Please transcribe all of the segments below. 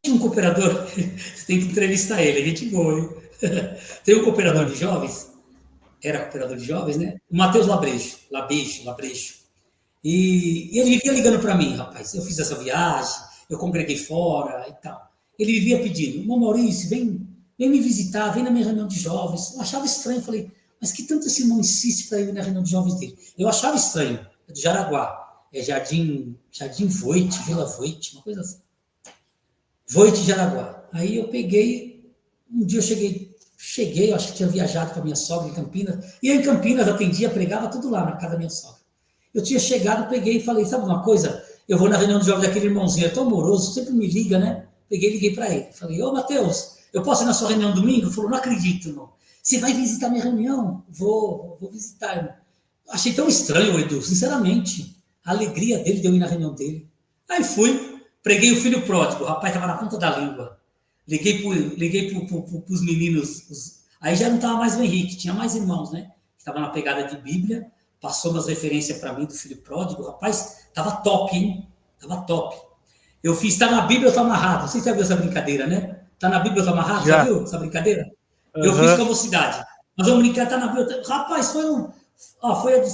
Tinha um cooperador, você tem que entrevistar ele, é gente boa, hein? Tem um cooperador de jovens, era cooperador de jovens, né? O Matheus Labrejo. E ele vivia ligando para mim, rapaz. Eu fiz essa viagem, eu congreguei fora e tal. Ele vivia pedindo, irmão Maurício, vem me visitar, vem na minha reunião de jovens. Eu achava estranho, falei, mas que tanto esse irmão insiste para ir na reunião de jovens dele? Eu achava estranho, é do Jaraguá, é Jardim Voit, Vila Voit, uma coisa assim. Voit Jaraguá. Aí eu peguei, um dia eu cheguei, eu acho que tinha viajado com a minha sogra em Campinas, e eu em Campinas atendia, pregava tudo lá na casa da minha sogra. Eu tinha chegado, peguei e falei, sabe uma coisa? Eu vou na reunião de jovens daquele irmãozinho, é tão amoroso, sempre me liga, né? Peguei e liguei para ele. Falei, ô Matheus, eu posso ir na sua reunião domingo? Ele falou, não acredito, irmão. Você vai visitar minha reunião? Vou visitar, irmão. Achei tão estranho, Edu, sinceramente. A alegria dele de eu ir na reunião dele. Aí fui, preguei o filho pródigo, o rapaz estava na ponta da língua. Liguei para os meninos, aí já não estava mais o Henrique, tinha mais irmãos, né? Estava na pegada de Bíblia, passou umas referências para mim do filho pródigo, rapaz, estava top, hein? Estava top. Eu fiz, está na Bíblia, eu estou amarrado. Você já viu essa brincadeira, né? Está na Bíblia, eu estou amarrado? Já viu essa brincadeira? Uhum. Eu fiz com a mocidade. Nós vamos brincar, está na Bíblia. Rapaz,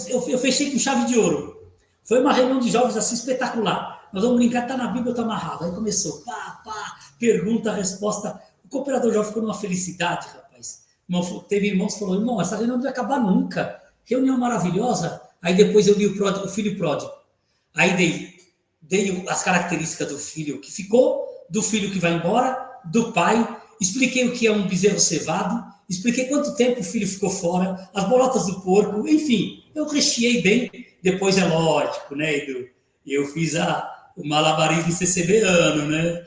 eu fechei com chave de ouro. Foi uma reunião de jovens assim espetacular. Nós vamos brincar, está na Bíblia, eu estou amarrado. Aí começou, pergunta, resposta. O cooperador já ficou numa felicidade, rapaz. Teve irmãos que falaram, irmão, essa reunião não vai acabar nunca. Reunião maravilhosa. Aí depois eu li o filho pródigo. Aí dei as características do filho que ficou, do filho que vai embora, do pai. Expliquei o que é um bezerro cevado. Expliquei quanto tempo o filho ficou fora, as bolotas do porco. Enfim, eu recheei bem. Depois é lógico, né, Edu? Eu fiz o malabarismo CCBano, né?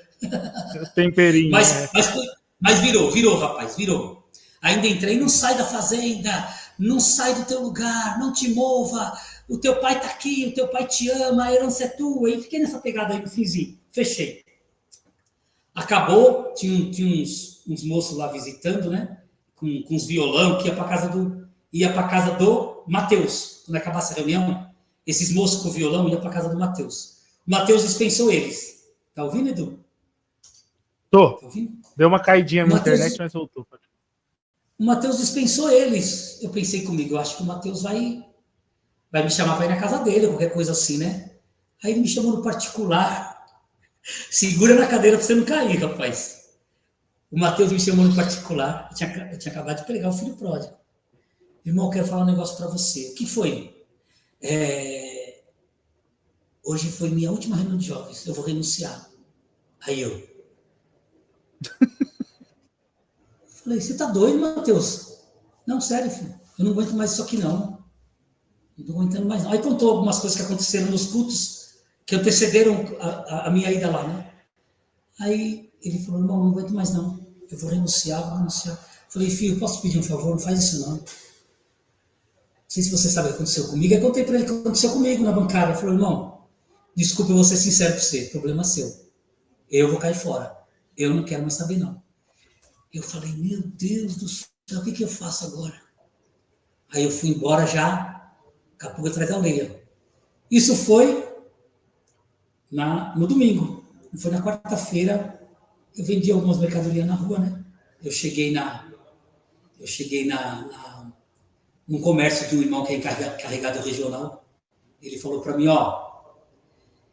Temperinho. Mas virou, rapaz, virou. Ainda entrei, não sai da fazenda, não sai do teu lugar, não te mova, o teu pai tá aqui, o teu pai te ama, a herança é tua. E fiquei nessa pegada aí no finzinho, fechei. Acabou, tinha uns moços lá visitando, né? Com uns violão, que ia para casa do Matheus. Quando acabasse a reunião, esses moços com violão iam para casa do Matheus. O Matheus dispensou eles. Tá ouvindo, Edu? Tô. Tá ouvindo? Deu uma caidinha na internet, mas voltou. O Matheus dispensou eles. Eu pensei comigo, eu acho que o Matheus vai me chamar para ir na casa dele, qualquer coisa assim, né? Aí ele me chamou no particular. Segura na cadeira para você não cair, rapaz. O Matheus me chamou no particular. Eu tinha acabado de pregar o filho pródigo. Irmão, eu quero falar um negócio para você. O que foi? Hoje foi minha última reunião de jovens. Eu vou renunciar. Aí eu... Falei, você tá doido, Matheus? Não, sério, filho. Eu não aguento mais isso aqui, não. Não tô aguentando mais, não. Aí contou algumas coisas que aconteceram nos cultos que antecederam a minha ida lá, né? Aí ele falou, irmão, não aguento mais, não. Eu vou renunciar. Falei, filho, posso pedir um favor? Não faz isso, não. Não sei se você sabe o que aconteceu comigo. Aí contei para ele o que aconteceu comigo na bancária. Ele falou, irmão, desculpa eu vou ser sincero com você. Problema seu. Eu vou cair fora. Eu não quero mais saber, não. Eu falei, meu Deus do céu, o que eu faço agora? Aí eu fui embora já, com a pulga atrás da orelha. Isso foi no domingo. Foi na quarta-feira, eu vendi algumas mercadorias na rua, né? Eu cheguei num comércio de um irmão que é encarregado regional. Ele falou para mim,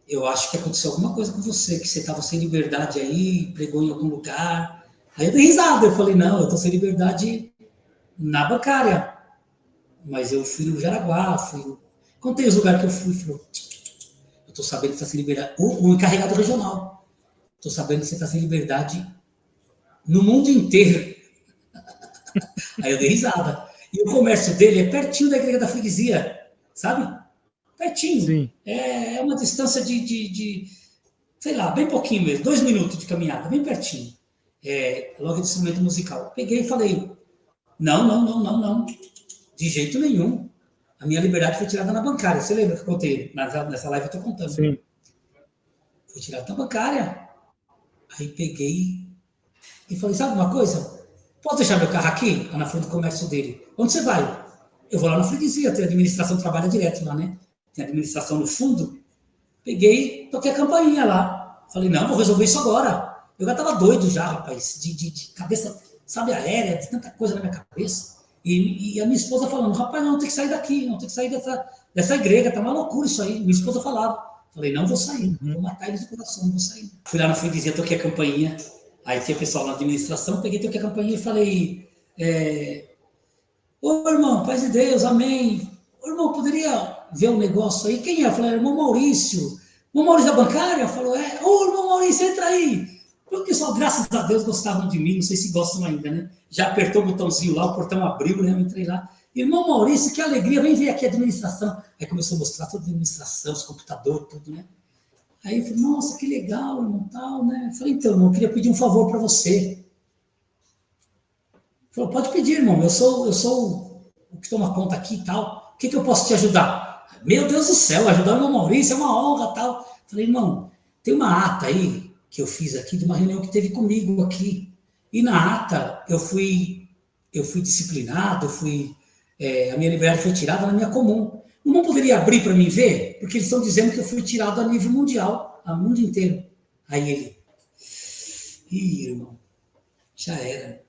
eu acho que aconteceu alguma coisa com você, que você estava sem liberdade aí, pregou em algum lugar. Aí eu dei risada, eu falei, não, eu estou sem liberdade na bancária. Mas eu fui no Jaraguá, contei os lugares que eu fui, falou, eu estou sabendo que você está sem liberdade. O encarregado regional, estou sabendo que você está sem liberdade no mundo inteiro. Aí eu dei risada. E o comércio dele é pertinho da igreja da freguesia, sabe? Pertinho. Sim. É uma distância de, sei lá, bem pouquinho mesmo, 2 minutos de caminhada, bem pertinho. Logo de instrumento musical. Peguei e falei, não, de jeito nenhum. A minha liberdade foi tirada na bancária. Você lembra que eu contei? Nessa live eu estou contando. Sim. Foi tirada na bancária. Aí peguei e falei, sabe uma coisa? Posso deixar meu carro aqui? Lá na frente do comércio dele. Onde você vai? Eu vou lá na freguesia, tem a administração, trabalha direto lá, né? Tem a administração no fundo. Peguei, toquei a campainha lá. Falei, não, vou resolver isso agora. Eu já estava doido já, rapaz, de cabeça, sabe, aérea, de tanta coisa na minha cabeça. E a minha esposa falando, rapaz, não, tem que sair daqui, não tem que sair dessa igreja, tá uma loucura isso aí. Minha esposa falava. Falei, não vou sair, vou matar eles do coração, não vou sair. Fui lá na freguesia, toquei a campainha, aí tinha pessoal na administração, peguei, toquei a campainha e falei, ô irmão, paz de Deus, amém. Ô irmão, poderia ver um negócio aí? Quem é? Eu falei, irmão Maurício. Irmão Maurício da bancária? Falou, ô irmão Maurício, entra aí. O pessoal, graças a Deus, gostavam de mim, não sei se gostam ainda, né? Já apertou o botãozinho lá, o portão abriu, né? Eu entrei lá. Irmão Maurício, que alegria, vem ver aqui a administração. Aí começou a mostrar toda a administração, os computadores, tudo, né? Aí eu falei, nossa, que legal, irmão, tal, né? Eu falei, então, irmão, eu queria pedir um favor para você. Ele falou, pode pedir, irmão, eu sou o que toma conta aqui e tal. O que eu posso te ajudar? Meu Deus do céu, ajudar o irmão Maurício é uma honra, tal. Eu falei, irmão, tem uma ata aí que eu fiz aqui de uma reunião que teve comigo aqui. E na ata eu fui disciplinado, a minha liberdade foi tirada na minha comum. Não poderia abrir para mim ver? Porque eles estão dizendo que eu fui tirado a nível mundial, a mundo inteiro. Aí ele, irmão, já era.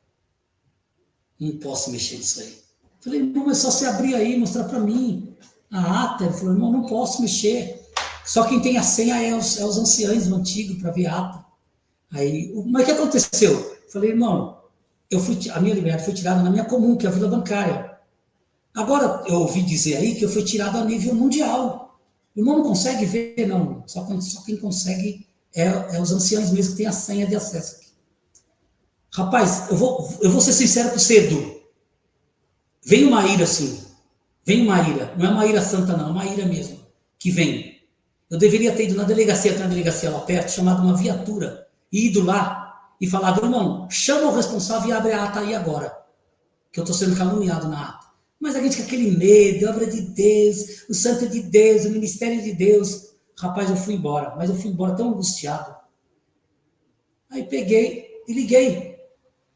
Não posso mexer nisso aí. Falei, irmão, é só você abrir aí, mostrar para mim a ata. Ele falou, irmão, não posso mexer. Só quem tem a senha é os anciãos, o antigo, para ver a ata. Aí, mas o que aconteceu? Falei, irmão, a minha liberdade foi tirada na minha comum, que é a Vila Bancária. Agora, eu ouvi dizer aí que eu fui tirado a nível mundial. O irmão não consegue ver, não. Só quem consegue é os anciãos mesmo que tem a senha de acesso aqui. Rapaz, eu vou ser sincero com você, Edu. Vem uma ira assim. Vem uma ira. Não é uma ira santa, não. É uma ira mesmo. Que vem. Eu deveria ter ido na delegacia, tem uma delegacia lá perto, chamado uma viatura. E ido lá e falado, irmão, chama o responsável e abre a ata aí agora. Que eu estou sendo caluniado na ata. Mas a gente com aquele medo, a obra de Deus, o santo de Deus, o ministério de Deus. Rapaz, eu fui embora. Mas eu fui embora tão angustiado. Aí peguei e liguei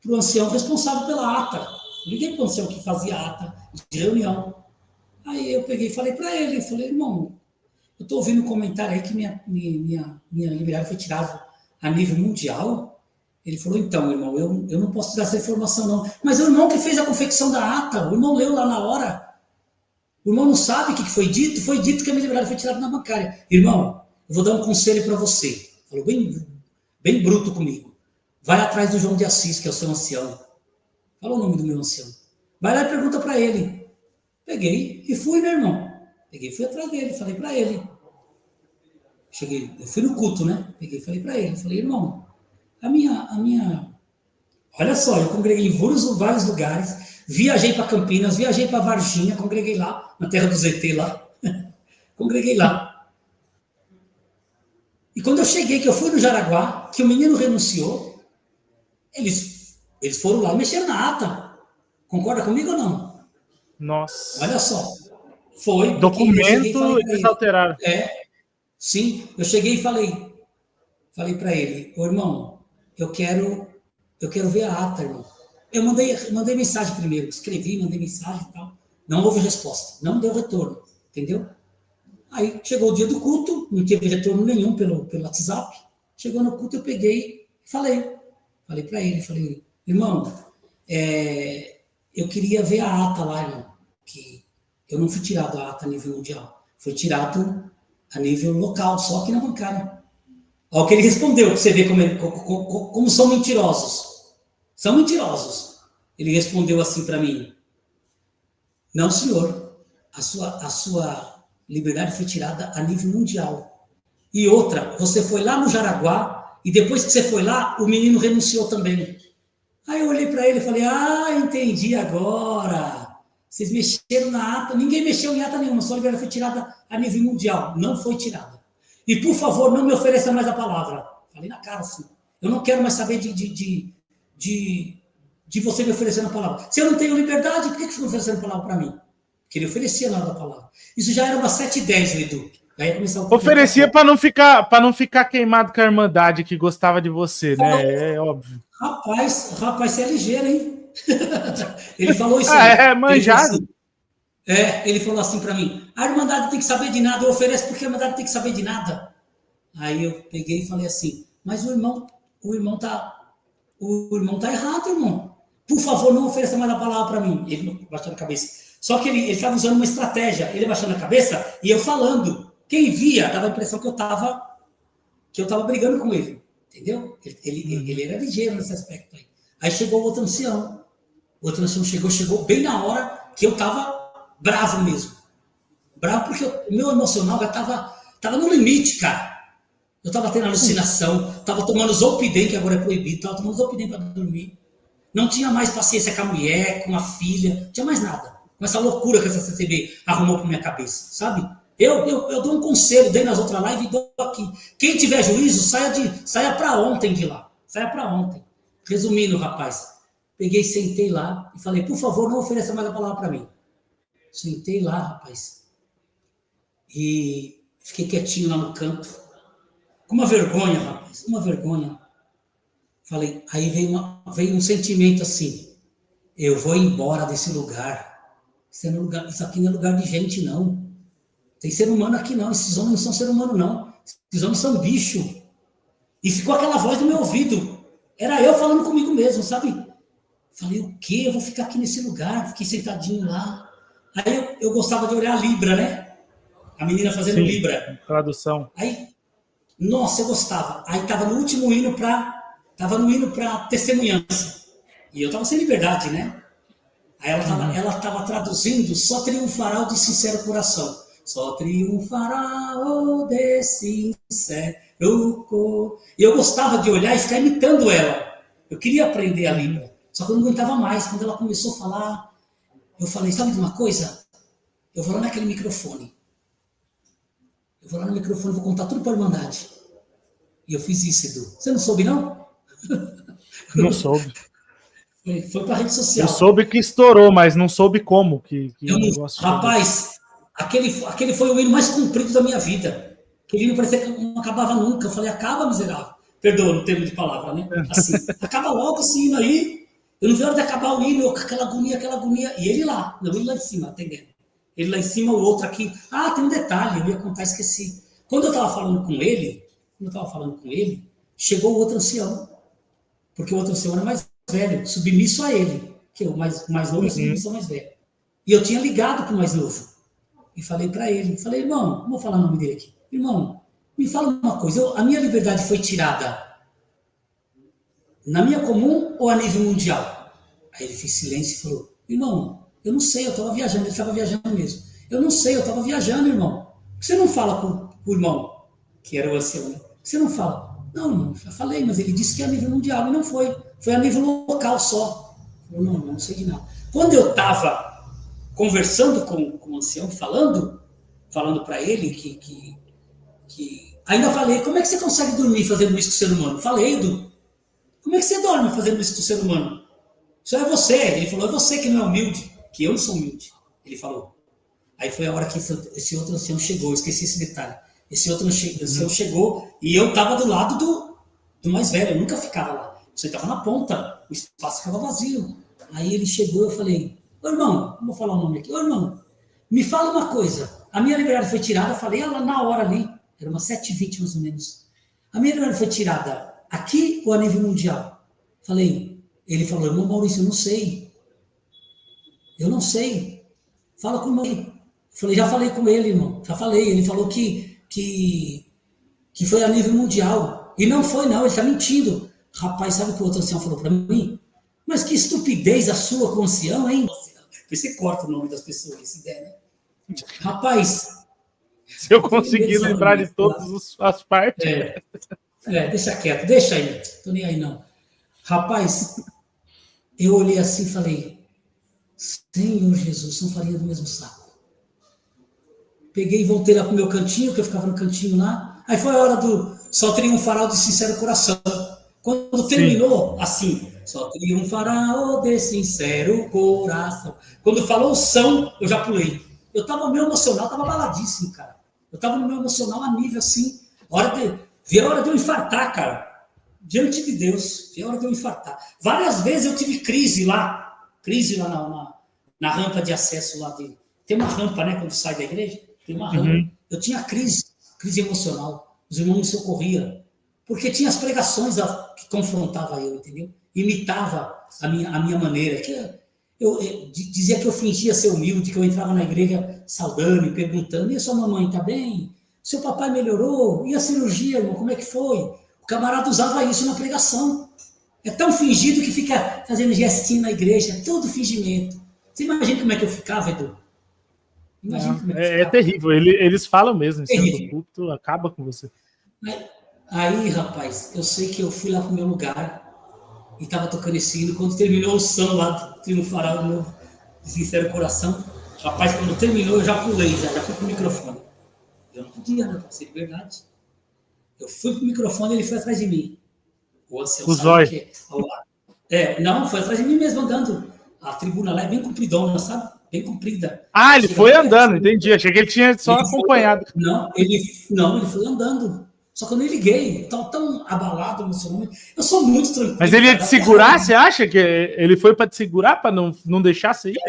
para o ancião responsável pela ata. Liguei para o ancião que fazia a ata de reunião. Aí eu peguei e falei para ele, eu falei, irmão, eu estou ouvindo um comentário aí que minha liberdade foi tirada a nível mundial. Ele falou, então, irmão, eu não posso te dar essa informação, não. Mas o irmão que fez a confecção da ata, o irmão leu lá na hora. O irmão não sabe o que foi dito. Foi dito que a minha liberdade foi tirada na bancária. Irmão, eu vou dar um conselho para você. Falou bem bruto comigo. Vai atrás do João de Assis, que é o seu ancião. Fala o nome do meu ancião. Vai lá e pergunta para ele. Peguei e fui, meu irmão. Peguei e fui atrás dele, falei para ele. Eu fui no culto, né? Peguei e falei para ele. Falei, irmão, a minha... Olha só, eu congreguei em vários lugares. Viajei para Campinas, viajei para Varginha, congreguei lá, na terra do ZT lá. Congreguei lá. E quando eu cheguei, que eu fui no Jaraguá, que o menino renunciou, eles foram lá e mexeram na ata. Concorda comigo ou não? Nossa. Olha só. Foi. Documento eles alteraram. Sim, eu cheguei e falei para ele, ô irmão, eu quero ver a ata, irmão. Eu mandei mensagem primeiro, escrevi, mandei mensagem e tal. Não houve resposta, não deu retorno, entendeu? Aí chegou o dia do culto, não teve retorno nenhum pelo WhatsApp. Chegou no culto, eu peguei e falei para ele, falei, irmão, eu queria ver a ata lá, irmão, que eu não fui tirado a ata a nível mundial, foi tirado a nível local, só aqui na bancária. Olha o que ele respondeu, para você ver como são mentirosos. São mentirosos. Ele respondeu assim para mim, não, senhor, a sua liberdade foi tirada a nível mundial. E outra, você foi lá no Jaraguá, e depois que você foi lá, o menino renunciou também. Aí eu olhei para ele e falei, entendi agora. Vocês mexeram na ata, ninguém mexeu em ata nenhuma, sua liberdade foi tirada a nível mundial. Não foi tirada. E, por favor, não me ofereça mais a palavra. Falei na cara assim. Eu não quero mais saber de você me oferecendo a palavra. Se eu não tenho liberdade, por que você não oferecendo a palavra para mim? Porque ele oferecia na hora da palavra. Isso já era umas 7h10, Edu. Aí oferecia para não ficar queimado com a Irmandade que gostava de você, né? É óbvio. Rapaz, você é ligeiro, hein? Ele falou isso. Manjado. Ele falou assim para mim, a Irmandade tem que saber de nada, eu ofereço porque a Irmandade tem que saber de nada. Aí eu peguei e falei assim, mas o irmão o irmão tá errado, irmão. Por favor, não ofereça mais a palavra para mim. Ele baixando a cabeça. Só que ele estava usando uma estratégia. Ele baixando a cabeça e eu falando. Quem via dava a impressão que eu estava brigando com ele. Entendeu? Ele era ligeiro nesse aspecto aí. Aí chegou o outro ancião. O outro ancião chegou bem na hora que eu estava bravo mesmo. Bravo porque o meu emocional já estava no limite, cara. Eu estava tendo alucinação, estava tomando Zolpidem, que agora é proibido, estava tomando Zolpidem para dormir. Não tinha mais paciência com a mulher, com a filha, não tinha mais nada. Com essa loucura que essa CCB arrumou para minha cabeça, sabe? Eu dou um conselho, dei nas outras lives e dou aqui. Quem tiver juízo, saia para ontem de lá. Saia para ontem. Resumindo, rapaz, peguei, sentei lá e falei, por favor, não ofereça mais a palavra para mim. Sentei lá, rapaz, e fiquei quietinho lá no canto. Com uma vergonha, rapaz, uma vergonha. Falei, aí veio um sentimento assim, eu vou embora desse lugar. Isso aqui não é lugar de gente, não. Tem ser humano aqui, não. Esses homens não são ser humano, não. Esses homens são bicho. E ficou aquela voz no meu ouvido. Era eu falando comigo mesmo, sabe? Falei, o quê? Eu vou ficar aqui nesse lugar. Fiquei sentadinho lá. Aí eu gostava de olhar a Libra, né? A menina fazendo Sim, Libra. Tradução. Aí, nossa, eu gostava. Aí tava no último hino para testemunhança. E eu tava sem liberdade, né? Aí ela tava traduzindo, só triunfará o de sincero coração. Só triunfará o de sincero coração. E eu gostava de olhar e ficar imitando ela. Eu queria aprender a Libra. Só que eu não aguentava mais. Quando ela começou a falar, eu falei, sabe de uma coisa? Eu vou lá naquele microfone. Eu vou lá no microfone e vou contar tudo para a Irmandade. E eu fiz isso, Edu. Você não soube, não? Não soube. Foi para a rede social. Eu soube que estourou, mas não soube como que o negócio rapaz, aquele foi o hino mais comprido da minha vida. Aquele hino parecia que não acabava nunca. Eu falei, acaba, miserável. Perdoa no termo de palavra, né? Assim, acaba logo esse hino aí. Eu não vi a hora de acabar o hino, aquela agonia. E ele lá, não, ele lá em cima, atendendo. Ele lá em cima, o outro aqui. Ah, tem um detalhe, eu ia contar, esqueci. Quando eu estava falando com ele, chegou o outro ancião. Porque o outro ancião era mais velho, submisso a ele. Que o mais novo é submisso ao mais velho. E eu tinha ligado para o mais novo. E falei para ele, irmão, vou falar o nome dele aqui. Irmão, me fala uma coisa, a minha liberdade foi tirada na minha comum ou a nível mundial? Aí ele fez silêncio e falou, irmão, eu não sei, eu estava viajando, ele estava viajando mesmo. Eu não sei, eu estava viajando, irmão. Por que você não fala com o irmão, que era o ancião, né? Por que você não fala? Não, irmão, já falei, mas ele disse que é a nível mundial, e não foi. Foi a nível local só. Eu não sei de nada. Quando eu estava conversando com o ancião, falando para ele que ainda falei, como é que você consegue dormir fazendo isso com o ser humano? Falei, Edu, como é que você dorme fazendo isso com o ser humano? Isso é você. Ele falou, é você que não é humilde, que eu não sou humilde. Ele falou. Aí foi a hora que esse outro ancião chegou, eu esqueci esse detalhe. Esse outro ancião chegou e eu estava do lado do mais velho, eu nunca ficava lá. Você estava na ponta, o espaço ficava vazio. Aí ele chegou, eu falei, ô irmão, não vou falar o nome aqui, ô irmão, me fala uma coisa, a minha liberdade foi tirada, eu falei, ela na hora ali, era umas 7h20 mais ou menos, a minha liberdade foi tirada aqui ou a nível mundial? Falei, ele falou, irmão Maurício, eu não sei, fala com ele. Eu falei, já falei com ele, irmão, já falei, ele falou que foi a nível mundial, e não foi não, ele está mentindo. Rapaz, sabe o que o outro ancião falou para mim? Mas que estupidez a sua com o ancião, hein? Você corta o nome das pessoas, se der, né? Rapaz... Se eu conseguir lembrar de todas as partes... deixa quieto, deixa aí. Tô nem aí, não. Rapaz, eu olhei assim e falei, Senhor Jesus, são farinha do mesmo saco. Peguei e voltei lá pro meu cantinho, que eu ficava no cantinho lá. Aí foi a hora do só triunfará o de sincero coração. Quando terminou, assim, só triunfará o de sincero coração. Quando falou o são, eu já pulei. Eu tava meio emocional, tava abaladíssimo, cara. Eu tava no meu emocional a nível assim, veio a hora de eu infartar, cara. Diante de Deus, veio a hora de eu infartar. Várias vezes eu tive crise lá na rampa de acesso lá dele. Tem uma rampa, né, quando sai da igreja? Tem uma rampa. Eu tinha crise emocional. Os irmãos me socorriam. porque tinha as pregações que confrontava eu, entendeu? Imitava a minha maneira. Eu dizia que eu fingia ser humilde, que eu entrava na igreja saudando e perguntando: e a sua mamãe está bem? Seu papai melhorou? E a cirurgia, irmão, como é que foi? O camarada usava isso na pregação. É tão fingido que fica fazendo gestinho na igreja, todo fingimento. Você imagina como é que eu ficava, Edu? Imagina como é que eu ficava. Terrível. Eles falam mesmo em cima do Terrível. púlpito, acaba com você. Aí, rapaz, eu sei que eu fui lá pro meu lugar e tava tocando esse hino. Quando terminou o som lá do Triunfará do meu sincero coração, rapaz, quando terminou, eu já pulei, já fui pro microfone. Eu não podia, né? Ser de verdade. Eu fui pro microfone e ele foi atrás de mim. O ancião sabe que não, foi atrás de mim mesmo, andando. A tribuna lá é bem compridona, sabe? Bem comprida. Ah, ele foi andando, entendi. Achei que ele tinha só acompanhado. Ele foi andando. Só que eu nem liguei. Eu estava tão abalado emocionalmente. Eu sou muito tranquilo. Mas ele ia te segurar? Você acha que ele foi para te segurar, para não deixar você ir?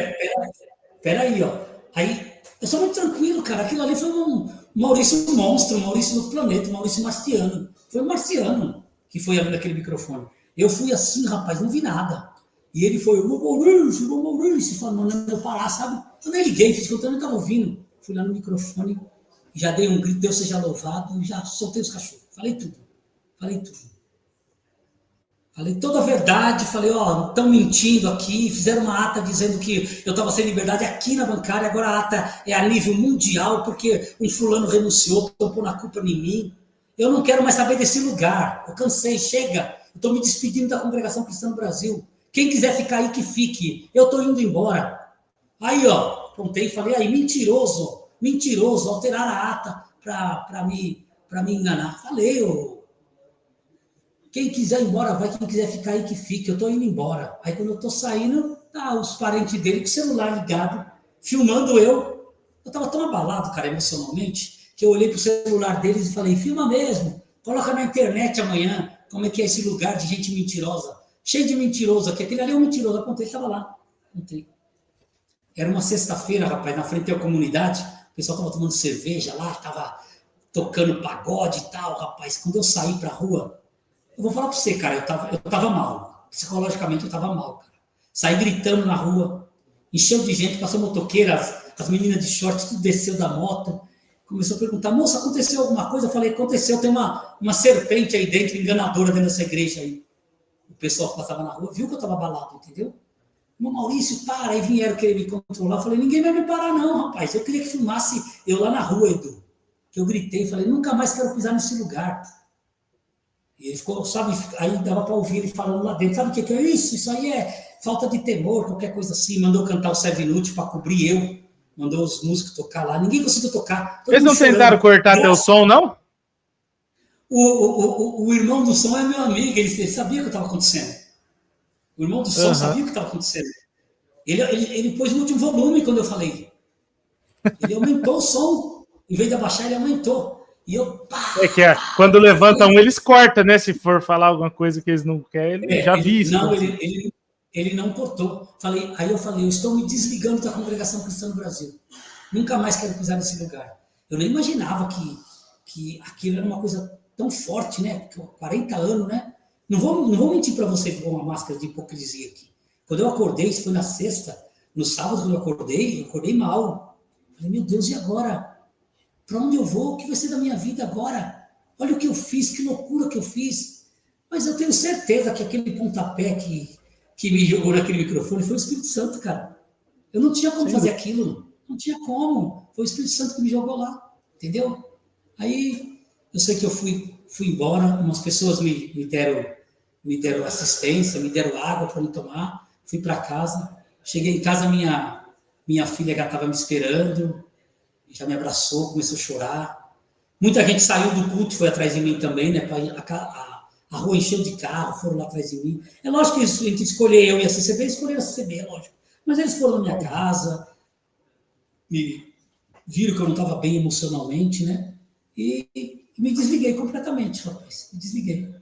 Peraí, ó. Aí, eu sou muito tranquilo, cara. Aquilo ali foi um Maurício monstro, um Maurício do planeta, um Maurício marciano. Foi um marciano que foi ali naquele microfone. Eu fui assim, rapaz, não vi nada. E ele foi, o Maurício, falando eu parar, sabe? Eu nem liguei, fiz que eu não estava ouvindo. Fui lá no microfone, já dei um grito, Deus seja louvado, e já soltei os cachorros. Falei tudo. Falei toda a verdade, falei, ó, estão mentindo aqui, fizeram uma ata dizendo que eu estava sem liberdade aqui na bancária, agora a ata é a nível mundial, porque um fulano renunciou, estão pondo a culpa em mim. Eu não quero mais saber desse lugar, eu cansei, chega. Eu estou me despedindo da Congregação Cristã do Brasil. Quem quiser ficar aí, que fique. Eu estou indo embora. Aí, ó, apontei e falei, aí, mentiroso, alteraram a ata para me enganar. Falei, ô. Quem quiser ir embora, vai. Quem quiser ficar aí, que fique. Eu estou indo embora. Aí, quando eu estou saindo, tá os parentes dele com o celular ligado, filmando eu. Eu estava tão abalado, cara, emocionalmente, que eu olhei pro celular deles e falei, filma mesmo. Coloca na internet amanhã como é que é esse lugar de gente mentirosa. Cheio de mentiroso aqui. Aquele ali é um mentiroso. Apontei, estava lá. Apontei. Era uma sexta-feira, rapaz, na frente da comunidade. O pessoal estava tomando cerveja lá, estava tocando pagode e tal, rapaz. Quando eu saí para a rua, eu vou falar para você, cara, eu tava mal. Psicologicamente eu tava mal, cara. Saí gritando na rua, encheu de gente, passou motoqueira, as meninas de short, tudo desceu da moto. Começou a perguntar, moça, aconteceu alguma coisa? Eu falei, aconteceu, tem uma serpente aí dentro, enganadora dentro dessa igreja aí. O pessoal que passava na rua viu que eu estava abalado, entendeu? Meu Maurício, para, aí vieram querer me controlar. Eu falei, ninguém vai me parar não, rapaz. Eu queria que filmasse eu lá na rua, Edu. Que eu gritei, falei, nunca mais quero pisar nesse lugar. E ele ficou, sabe, aí dava para ouvir ele falando lá dentro, sabe o que é isso? Isso aí é falta de temor, qualquer coisa assim. Mandou cantar o Seven Inútil para cobrir eu. Mandou os músicos tocar lá. Ninguém conseguiu tocar. Eles não tentaram cortar teu som, não? O irmão do som é meu amigo, ele sabia o que estava acontecendo. O irmão do som sabia o que estava acontecendo. Ele pôs no último volume quando eu falei. Ele aumentou o som. Em vez de abaixar, ele aumentou. E eu, pá, quando levantam eles cortam, né? Se for falar alguma coisa que eles não querem, já vi isso. Não, ele não cortou. Aí eu falei, eu estou me desligando da Congregação Cristã no Brasil. Nunca mais quero pisar nesse lugar. Eu nem imaginava que aquilo era uma coisa tão forte, né? 40 anos, né? Não vou mentir para você com uma máscara de hipocrisia aqui. Quando eu acordei, isso foi na sexta, no sábado, quando eu acordei mal. Falei, meu Deus, e agora? Para onde eu vou? O que vai ser da minha vida agora? Olha o que eu fiz, que loucura que eu fiz. Mas eu tenho certeza que aquele pontapé que me jogou naquele microfone foi o Espírito Santo, cara. Eu não tinha como fazer aquilo. Não tinha como. Foi o Espírito Santo que me jogou lá. Entendeu? Aí eu sei que eu fui embora. Umas pessoas me deram assistência, me deram água para me tomar. Fui para casa. Cheguei em casa, minha filha já estava me esperando. Já me abraçou, começou a chorar. Muita gente saiu do culto, foi atrás de mim também, né? A rua encheu de carro, foram lá atrás de mim. É lógico que a gente escolheu eu e a CCB, escolheram a CCB, é lógico. Mas eles foram na minha casa, me viram que eu não estava bem emocionalmente, né? E me desliguei completamente, rapaz. Me desliguei.